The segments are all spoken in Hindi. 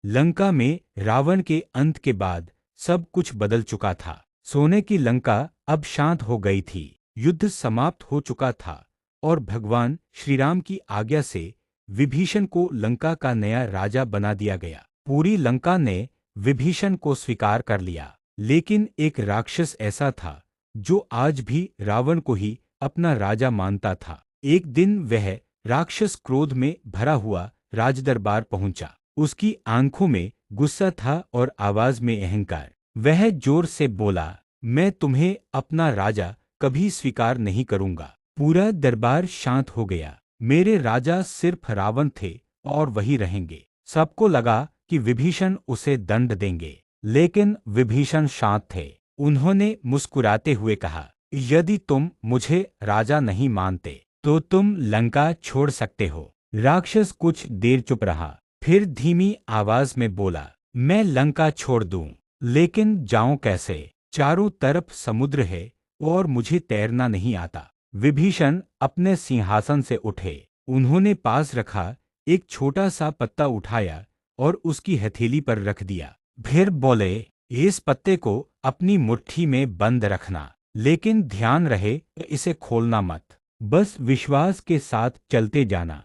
लंका में रावण के अंत के बाद सब कुछ बदल चुका था। सोने की लंका अब शांत हो गई थी, युद्ध समाप्त हो चुका था और भगवान श्रीराम की आज्ञा से विभीषण को लंका का नया राजा बना दिया गया। पूरी लंका ने विभीषण को स्वीकार कर लिया, लेकिन एक राक्षस ऐसा था जो आज भी रावण को ही अपना राजा मानता था। एक दिन वह राक्षस क्रोध में भरा हुआ राजदरबार पहुंचा। उसकी आंखों में गुस्सा था और आवाज में अहंकार। वह जोर से बोला, मैं तुम्हें अपना राजा कभी स्वीकार नहीं करूंगा। पूरा दरबार शांत हो गया। मेरे राजा सिर्फ रावण थे और वही रहेंगे। सबको लगा कि विभीषण उसे दंड देंगे, लेकिन विभीषण शांत थे। उन्होंने मुस्कुराते हुए कहा, यदि तुम मुझे राजा नहीं मानते तो तुम लंका छोड़ सकते हो। राक्षस कुछ देर चुप रहा, फिर धीमी आवाज में बोला, मैं लंका छोड़ दूं, लेकिन जाऊं कैसे? चारों तरफ समुद्र है और मुझे तैरना नहीं आता। विभीषण अपने सिंहासन से उठे। उन्होंने पास रखा एक छोटा सा पत्ता उठाया और उसकी हथेली पर रख दिया। फिर बोले, इस पत्ते को अपनी मुट्ठी में बंद रखना, लेकिन ध्यान रहे इसे खोलना मत। बस विश्वास के साथ चलते जाना।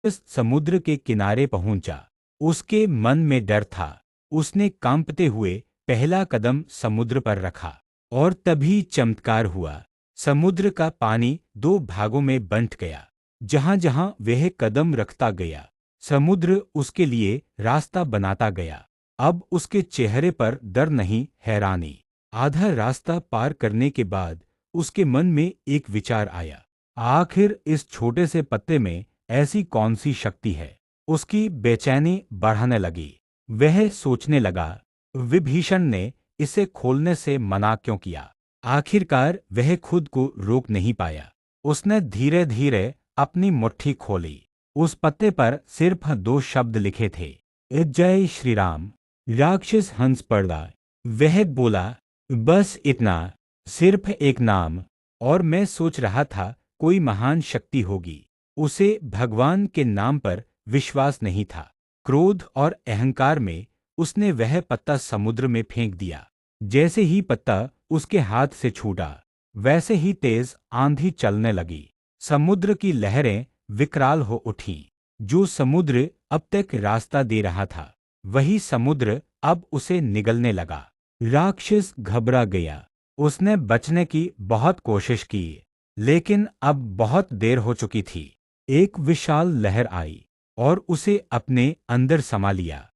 इस समुद्र के किनारे पहुंचा। उसके मन में डर था। उसने कांपते हुए पहला कदम समुद्र पर रखा और तभी चमत्कार हुआ। समुद्र का पानी दो भागों में बंट गया। जहां जहां वह कदम रखता गया, समुद्र उसके लिए रास्ता बनाता गया। अब उसके चेहरे पर डर नहीं, हैरानी। आधा रास्ता पार करने के बाद उसके मन में एक विचार आया, आखिर इस छोटे से पत्ते में ऐसी कौन सी शक्ति है? उसकी बेचैनी बढ़ने लगी। वह सोचने लगा, विभीषण ने इसे खोलने से मना क्यों किया? आखिरकार वह खुद को रोक नहीं पाया। उसने धीरे धीरे अपनी मुट्ठी खोली। उस पत्ते पर सिर्फ दो शब्द लिखे थे, जय श्री राम। राक्षस हंस पड़ा। वह बोला, बस इतना, सिर्फ एक नाम। और मैं सोच रहा था कोई महान शक्ति होगी। उसे भगवान के नाम पर विश्वास नहीं था। क्रोध और अहंकार में उसने वह पत्ता समुद्र में फेंक दिया। जैसे ही पत्ता उसके हाथ से छूटा, वैसे ही तेज आंधी चलने लगी। समुद्र की लहरें विकराल हो उठीं। जो समुद्र अब तक रास्ता दे रहा था, वही समुद्र अब उसे निगलने लगा। राक्षस घबरा गया। उसने बचने की बहुत कोशिश की, लेकिन अब बहुत देर हो चुकी थी। एक विशाल लहर आई और उसे अपने अंदर समा लिया।